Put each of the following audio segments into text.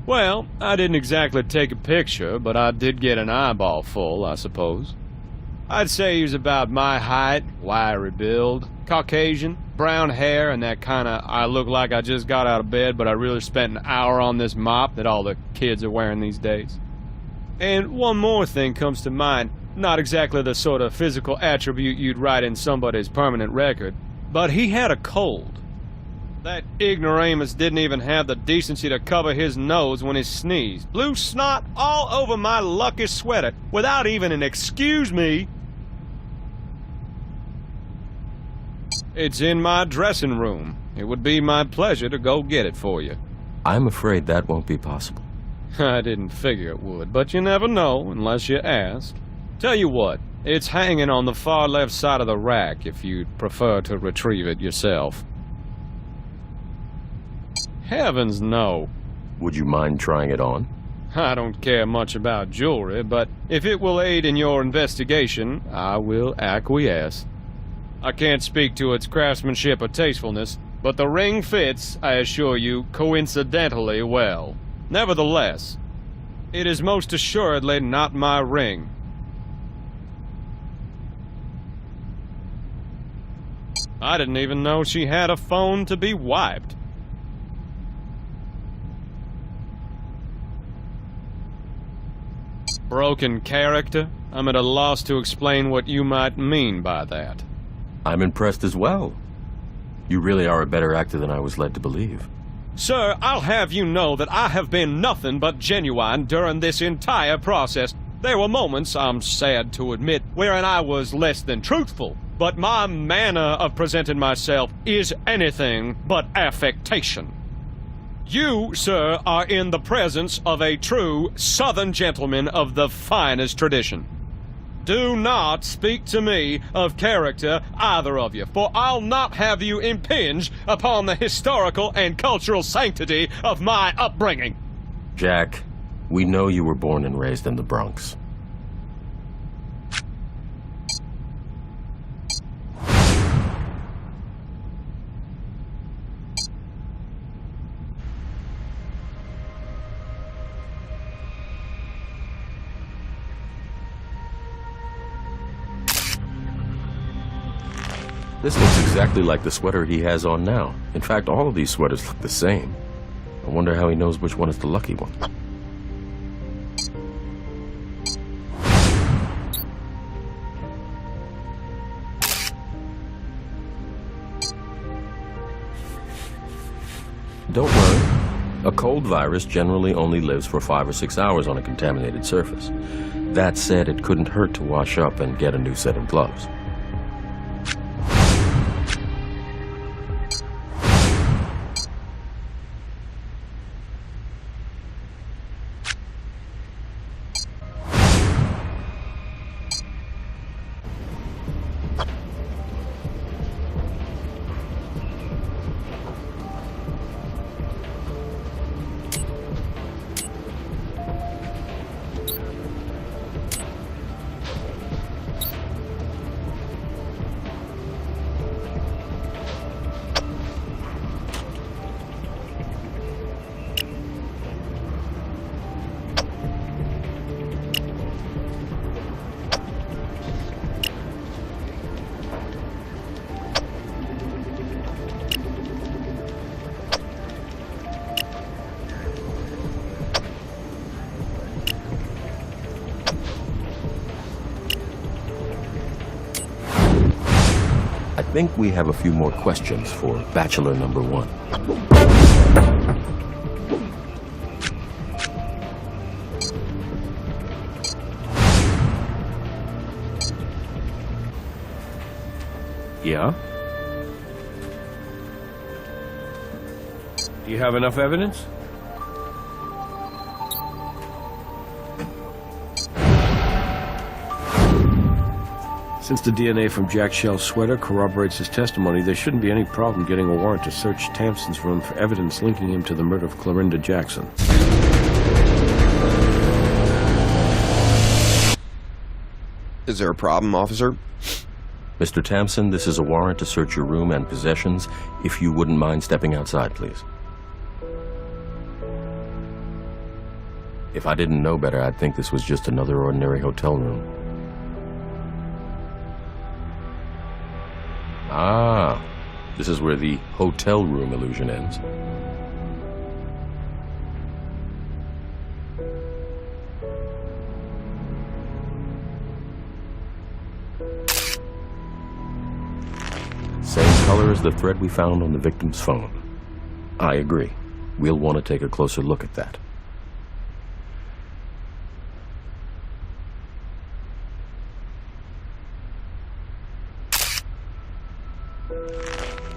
Well, I didn't exactly take a picture, but I did get an eyeball full, I suppose. I'd say he was about my height, wiry build, Caucasian, brown hair, and that kinda I look like I just got out of bed, but I really spent an hour on this mop that all the kids are wearing these days. And one more thing comes to mind, not exactly the sort of physical attribute you'd write in somebody's permanent record, but he had a cold. That ignoramus didn't even have the decency to cover his nose when he sneezed. Blew snot all over my lucky sweater without even an excuse me. It's in my dressing room. It would be my pleasure to go get it for you. I'm afraid that won't be possible. I didn't figure it would, but you never know unless you ask. Tell you what, it's hanging on the far left side of the rack if you'd prefer to retrieve it yourself. Heavens, no. Would you mind trying it on? I don't care much about jewelry, but if it will aid in your investigation, I will acquiesce. I can't speak to its craftsmanship or tastefulness, but the ring fits, I assure you, coincidentally well. Nevertheless, it is most assuredly not my ring. I didn't even know she had a phone to be wiped. Broken character? I'm at a loss to explain what you might mean by that. I'm impressed as well. You really are a better actor than I was led to believe. Sir, I'll have you know that I have been nothing but genuine during this entire process. There were moments, I'm sad to admit, wherein I was less than truthful, but my manner of presenting myself is anything but affectation. You, sir, are in the presence of a true Southern gentleman of the finest tradition. Do not speak to me of character, either of you, for I'll not have you impinge upon the historical and cultural sanctity of my upbringing. Jack, we know you were born and raised in the Bronx. This looks exactly like the sweater he has on now. In fact, all of these sweaters look the same. I wonder how he knows which one is the lucky one. Don't worry. A cold virus generally only lives for 5 or 6 hours on a contaminated surface. That said, it couldn't hurt to wash up and get a new set of gloves. I think we have a few more questions for Bachelor number 1. Yeah? Do you have enough evidence? Since the DNA from Jack Shell's sweater corroborates his testimony, there shouldn't be any problem getting a warrant to search Tamson's room for evidence linking him to the murder of Clorinda Jackson. Is there a problem, officer? Mr. Tamson, this is a warrant to search your room and possessions. If you wouldn't mind stepping outside, please. If I didn't know better, I'd think this was just another ordinary hotel room. Ah, this is where the hotel room illusion ends. Same color as the thread we found on the victim's phone. I agree. We'll want to take a closer look at that.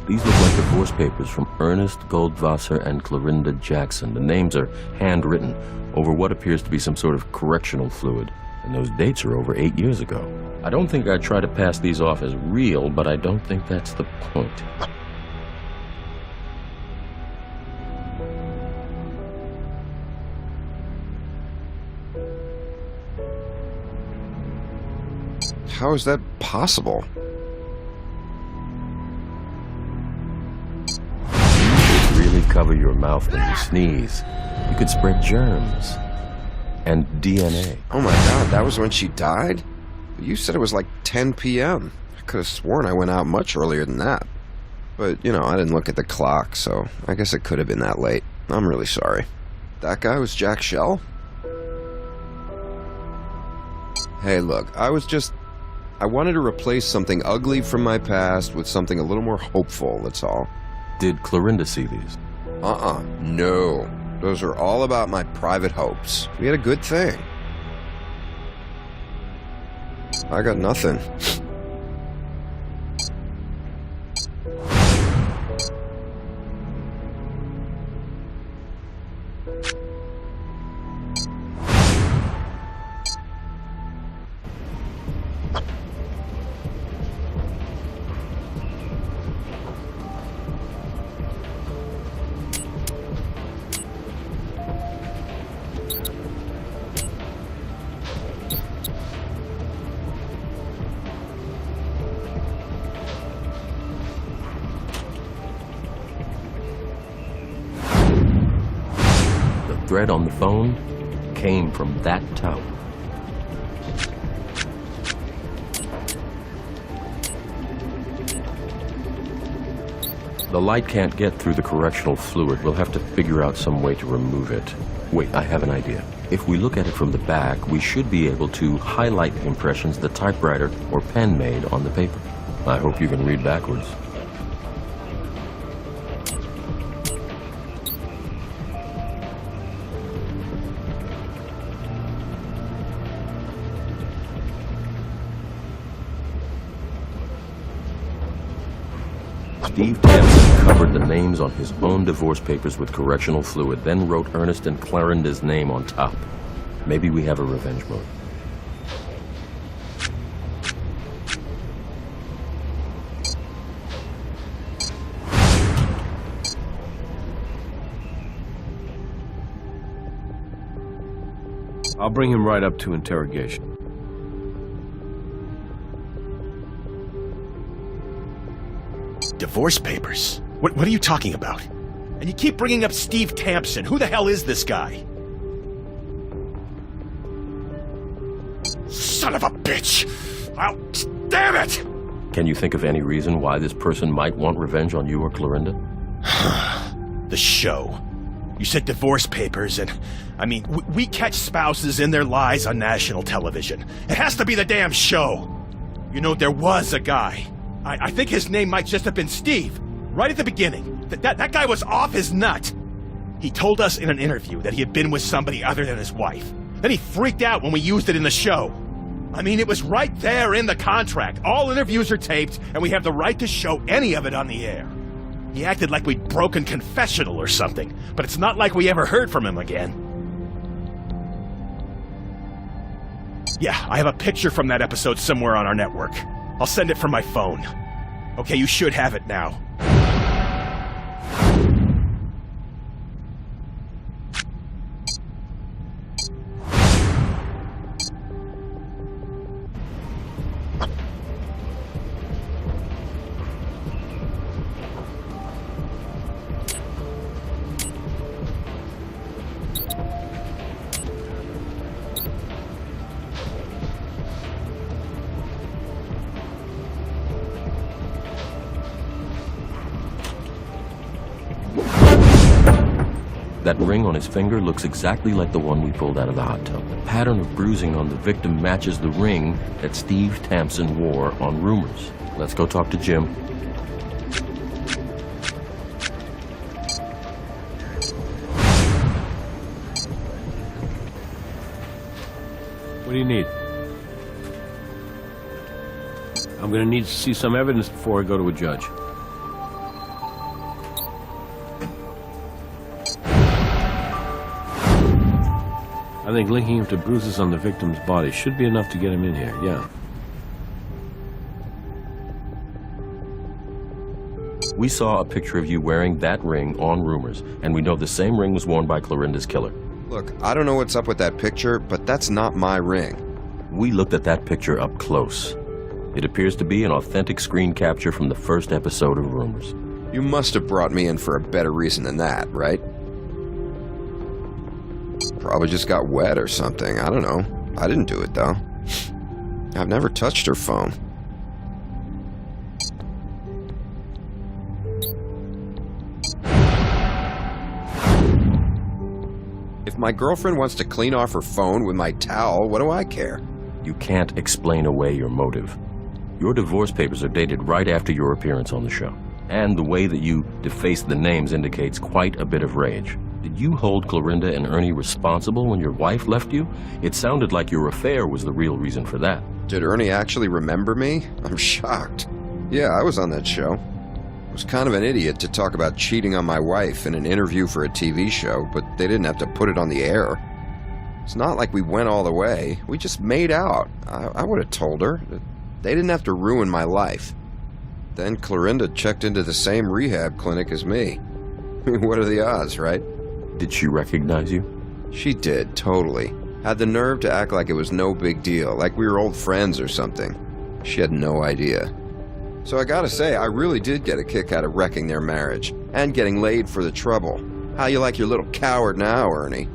These look like divorce papers from Ernest Goldwasser and Clorinda Jackson. The names are handwritten over what appears to be some sort of correctional fluid, and those dates are over 8 years ago. I don't think I'd try to pass these off as real, but I don't think that's the point. How is that possible? Really cover your mouth when you sneeze. You could spread germs. And DNA. Oh my god, that was when she died? You said it was like 10 p.m. I could have sworn I went out much earlier than that. But, you know, I didn't look at the clock, so I guess it could have been that late. I'm really sorry. That guy was Jack Shell? Hey, look, I wanted to replace something ugly from my past with something a little more hopeful, that's all. Did Clorinda see these? No. Those are all about my private hopes. We had a good thing. I got nothing. Thread on the phone came from that tower. The light can't get through the correctional fluid. We'll have to figure out some way to remove it. Wait, I have an idea. If we look at it from the back, we should be able to highlight the impressions the typewriter or pen made on the paper. I hope you can read backwards. Steve Tamsin covered the names on his own divorce papers with correctional fluid, then wrote Ernest and Clarinda's name on top. Maybe we have a revenge motive. I'll bring him right up to interrogation. Divorce papers? What are you talking about? And you keep bringing up Steve Tamsin. Who the hell is this guy? Son of a bitch! Damn it! Can you think of any reason why this person might want revenge on you or Clorinda? The show. You said divorce papers, and I mean, we catch spouses in their lies on national television. It has to be the damn show. You know, there was a guy. I think his name might just have been Steve. Right at the beginning. That guy was off his nut. He told us in an interview that he had been with somebody other than his wife. Then he freaked out when we used it in the show. I mean, it was right there in the contract. All interviews are taped, and we have the right to show any of it on the air. He acted like we'd broken confessional or something, but it's not like we ever heard from him again. Yeah, I have a picture from that episode somewhere on our network. I'll send it from my phone. Okay, you should have it now. That ring on his finger looks exactly like the one we pulled out of the hot tub. The pattern of bruising on the victim matches the ring that Steve Tampson wore on Rumors. Let's go talk to Jim. What do you need? I'm going to need to see some evidence before I go to a judge. I think linking him to bruises on the victim's body should be enough to get him in here, yeah. We saw a picture of you wearing that ring on Rumors, and we know the same ring was worn by Clorinda's killer. Look, I don't know what's up with that picture, but that's not my ring. We looked at that picture up close. It appears to be an authentic screen capture from the first episode of Rumors. You must have brought me in for a better reason than that, right? Probably just got wet or something, I don't know. I didn't do it, though. I've never touched her phone. If my girlfriend wants to clean off her phone with my towel, what do I care? You can't explain away your motive. Your divorce papers are dated right after your appearance on the show. And the way that you defaced the names indicates quite a bit of rage. Did you hold Clorinda and Ernie responsible when your wife left you? It sounded like your affair was the real reason for that. Did Ernie actually remember me? I'm shocked. Yeah, I was on that show. I was kind of an idiot to talk about cheating on my wife in an interview for a TV show, but they didn't have to put it on the air. It's not like we went all the way. We just made out. I would have told her. They didn't have to ruin my life. Then Clorinda checked into the same rehab clinic as me. What are the odds, right? Did she recognize you? She did, totally. Had the nerve to act like it was no big deal, like we were old friends or something. She had no idea. So I gotta say, I really did get a kick out of wrecking their marriage, and getting laid for the trouble. How you like your little coward now, Ernie?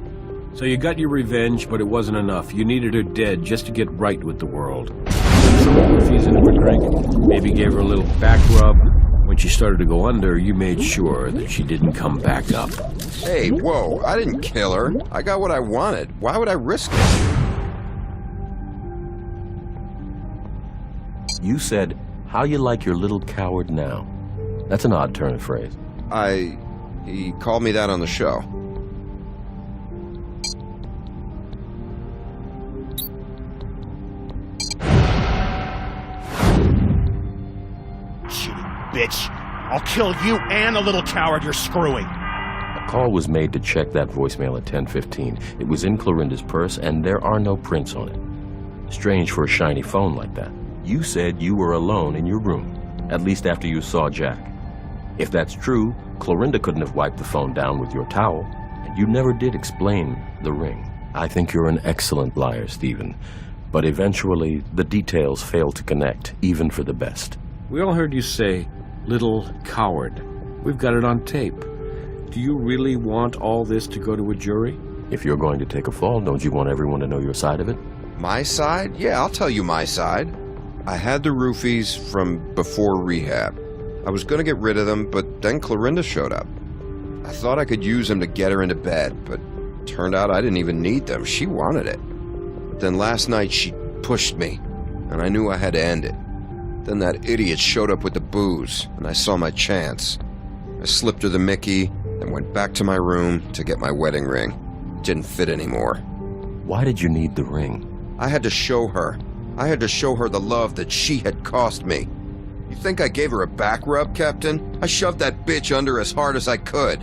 So you got your revenge, but it wasn't enough. You needed her dead just to get right with the world. Some roofies into her drink, maybe gave her a little back rub. When she started to go under, you made sure that she didn't come back up. Hey, whoa, I didn't kill her. I got what I wanted. Why would I risk it? You said, "How you like your little coward now?" That's an odd turn of phrase. He called me that on the show. Bitch, I'll kill you and the little coward you're screwing. A call was made to check that voicemail at 10:15. It was in Clorinda's purse, and there are no prints on it. Strange for a shiny phone like that. You said you were alone in your room, at least after you saw Jack. If that's true, Clorinda couldn't have wiped the phone down with your towel, and you never did explain the ring. I think you're an excellent liar, Stephen, but eventually the details fail to connect, even for the best. We all heard you say, "Little coward." We've got it on tape. Do you really want all this to go to a jury? If you're going to take a fall, don't you want everyone to know your side of it? My side? Yeah, I'll tell you my side. I had the roofies from before rehab. I was going to get rid of them, but then Clorinda showed up. I thought I could use them to get her into bed, but turned out I didn't even need them. She wanted it. But then last night she pushed me, and I knew I had to end it. Then that idiot showed up with the booze, and I saw my chance. I slipped her the Mickey and went back to my room to get my wedding ring. It didn't fit anymore. Why did you need the ring? I had to show her. I had to show her the love that she had cost me. You think I gave her a back rub, Captain? I shoved that bitch under as hard as I could.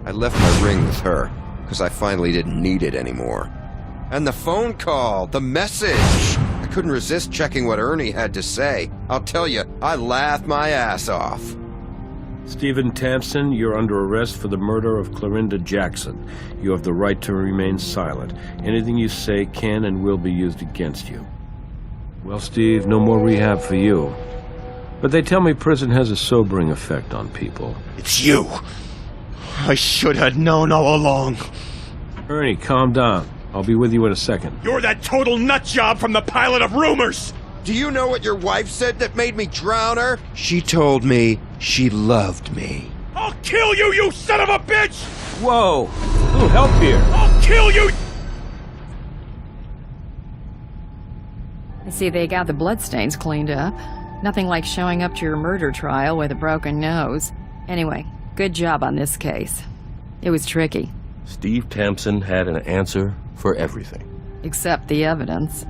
I left my ring with her, because I finally didn't need it anymore. And the phone call, the message! I couldn't resist checking what Ernie had to say. I'll tell you, I laughed my ass off. Stephen Tampson, you're under arrest for the murder of Clorinda Jackson. You have the right to remain silent. Anything you say can and will be used against you. Well, Steve, no more rehab for you. But they tell me prison has a sobering effect on people. It's you. I should have known all along. Ernie, calm down. I'll be with you in a second. You're that total nut job from the pilot of Rumors! Do you know what your wife said that made me drown her? She told me she loved me. I'll kill you, you son of a bitch! Whoa! Little help here. I'll kill you! I see they got the bloodstains cleaned up. Nothing like showing up to your murder trial with a broken nose. Anyway, good job on this case. It was tricky. Steve Tamsen had an answer for everything. Except the evidence.